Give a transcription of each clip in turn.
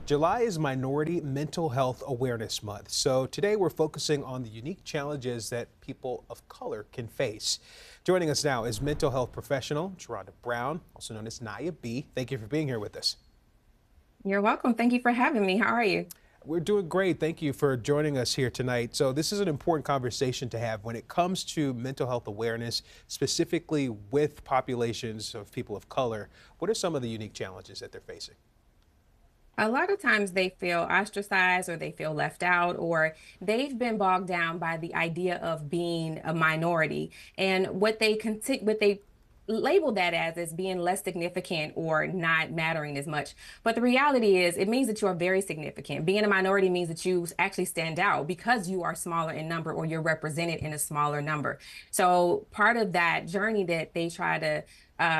July is Minority Mental Health Awareness Month, so today we're focusing on the unique challenges that people of color can face. Joining us now is mental health professional Sharonda Brown, also known as Naya B. Thank you for being here with us. You're welcome. Thank you for having me. How are you? We're doing great. Thank you for joining us here tonight. So this is an important conversation to have when it comes to mental health awareness, specifically with populations of people of color. What are some of the unique challenges that they're facing? A lot of times they feel ostracized or they feel left out or they've been bogged down by the idea of being a minority and what they label that as being less significant or not mattering as much. But the reality is it means that you are very significant. Being a minority means that you actually stand out because you are smaller in number or you're represented in a smaller number. So part of that journey that they try to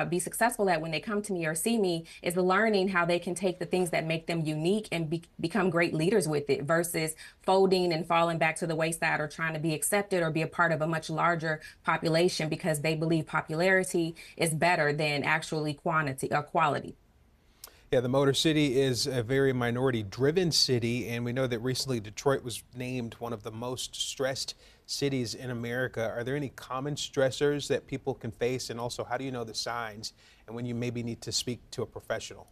be successful at when they come to me or see me is the learning how they can take the things that make them unique and become great leaders with it versus folding and falling back to the wayside or trying to be accepted or be a part of a much larger population because they believe popularity is better than actually quantity or quality. Yeah, the Motor City is a very minority-driven city, and we know that recently Detroit was named one of the most stressed cities in America. Are there any common stressors that people can face, and also how do you know the signs and when you maybe need to speak to a professional?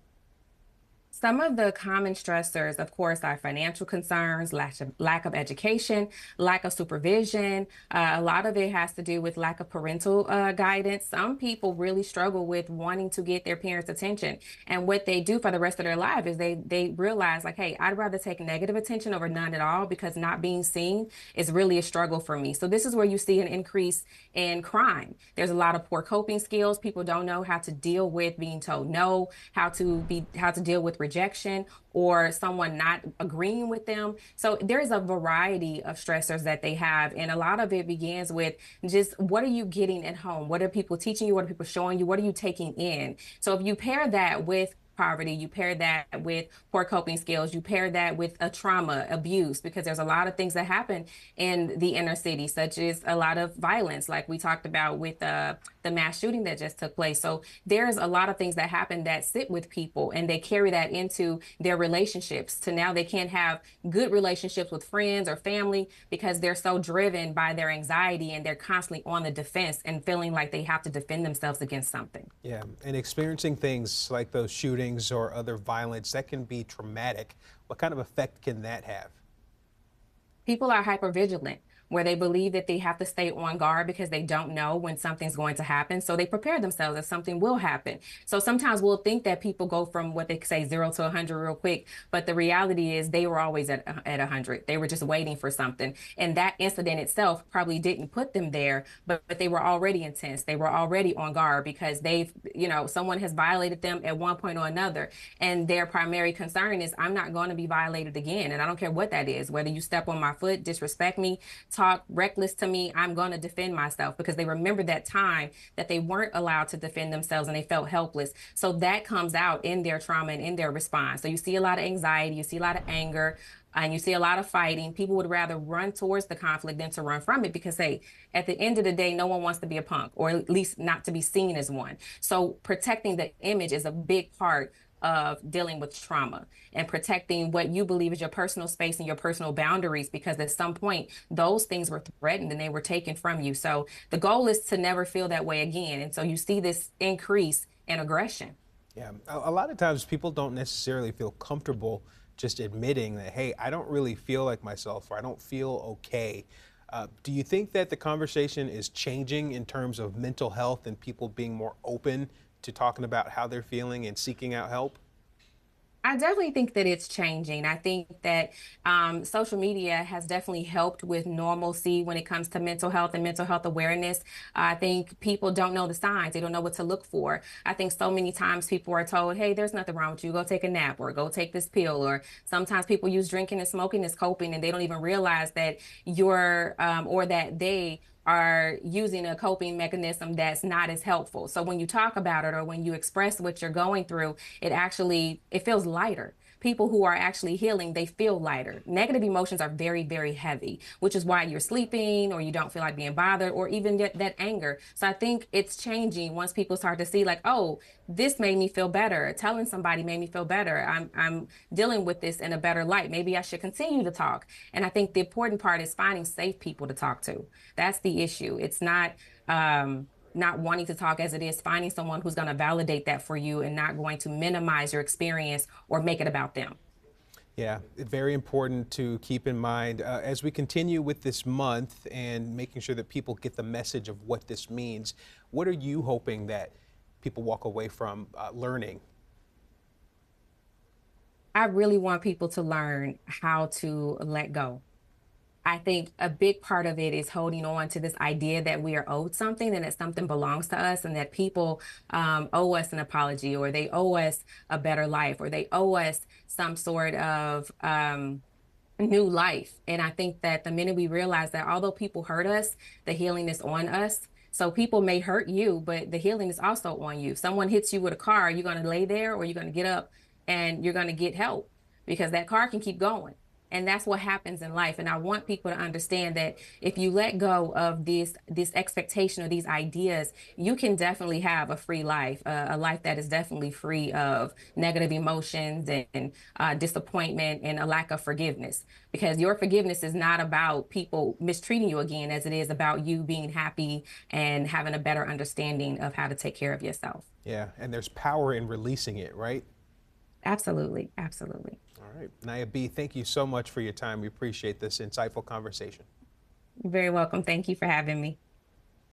Some of the common stressors, of course, are financial concerns, lack of education, lack of supervision. A lot of it has to do with lack of parental guidance. Some people really struggle with wanting to get their parents' attention. And what they do for the rest of their life is they realize, like, hey, I'd rather take negative attention over none at all because not being seen is really a struggle for me. So this is where you see an increase in crime. There's a lot of poor coping skills. People don't know how to deal with being told no, how to deal with rejection or someone not agreeing with them. So there's a variety of stressors that they have. And a lot of it begins with just what are you getting at home? What are people teaching you? What are people showing you? What are you taking in? So if you pair that with poverty, you pair that with poor coping skills, you pair that with a trauma, abuse, because there's a lot of things that happen in the inner city, such as a lot of violence, like we talked about with the mass shooting that just took place. So there's a lot of things that happen that sit with people and they carry that into their relationships to now they can't have good relationships with friends or family because they're so driven by their anxiety and they're constantly on the defense and feeling like they have to defend themselves against something. Yeah, and experiencing things like those shootings or other violence, that can be traumatic. What kind of effect can that have? People are hypervigilant, where they believe that they have to stay on guard because they don't know when something's going to happen. So they prepare themselves that something will happen. So sometimes we'll think that people go from what they say 0 to 100 real quick, but the reality is they were always at 100. They were just waiting for something. And that incident itself probably didn't put them there, but they were already intense. They were already on guard because someone has violated them at one point or another. And their primary concern is, I'm not going to be violated again. And I don't care what that is, whether you step on my foot, disrespect me, talk reckless to me, I'm going to defend myself because they remember that time that they weren't allowed to defend themselves and they felt helpless. So that comes out in their trauma and in their response. So you see a lot of anxiety, you see a lot of anger, and you see a lot of fighting. People would rather run towards the conflict than to run from it because, hey, at the end of the day, no one wants to be a punk or at least not to be seen as one. So protecting the image is a big part of dealing with trauma and protecting what you believe is your personal space and your personal boundaries, because at some point those things were threatened and they were taken from you. So the goal is to never feel that way again. And so you see this increase in aggression. Yeah, a lot of times people don't necessarily feel comfortable just admitting that, hey, I don't really feel like myself or I don't feel okay. Do you think that the conversation is changing in terms of mental health and people being more open to talking about how they're feeling and seeking out help? I definitely think that it's changing. I think that social media has definitely helped with normalcy when it comes to mental health and mental health awareness. I think people don't know the signs. They don't know what to look for. I think so many times people are told, hey, there's nothing wrong with you. Go take a nap or go take this pill. Or sometimes people use drinking and smoking as coping and they don't even realize that or that they are using a coping mechanism that's not as helpful. So when you talk about it or when you express what you're going through, it feels lighter. people who are actually healing, they feel lighter. Negative emotions are very, very heavy, which is why you're sleeping or you don't feel like being bothered or even that anger. So I think it's changing once people start to see like, oh, this made me feel better. Telling somebody made me feel better. I'm dealing with this in a better light. Maybe I should continue to talk. And I think the important part is finding safe people to talk to. That's the issue. It's not wanting to talk as it is finding someone who's going to validate that for you and not going to minimize your experience or make it about them. Yeah, very important to keep in mind as we continue with this month and making sure that people get the message of what this means. What are you hoping that people walk away from learning? I really want people to learn how to let go. I think a big part of it is holding on to this idea that we are owed something and that something belongs to us and that people owe us an apology or they owe us a better life or they owe us some sort of new life. And I think that the minute we realize that although people hurt us, the healing is on us. So people may hurt you, but the healing is also on you. If someone hits you with a car, you're going to lay there or you're going to get up and you're going to get help because that car can keep going. And that's what happens in life. And I want people to understand that if you let go of this expectation or these ideas, you can definitely have a free life, a life that is definitely free of negative emotions and disappointment and a lack of forgiveness. Because your forgiveness is not about people mistreating you again, as it is about you being happy and having a better understanding of how to take care of yourself. Yeah, and there's power in releasing it, right? Absolutely. Absolutely. All right. Naya B., thank you so much for your time. We appreciate this insightful conversation. You're very welcome. Thank you for having me.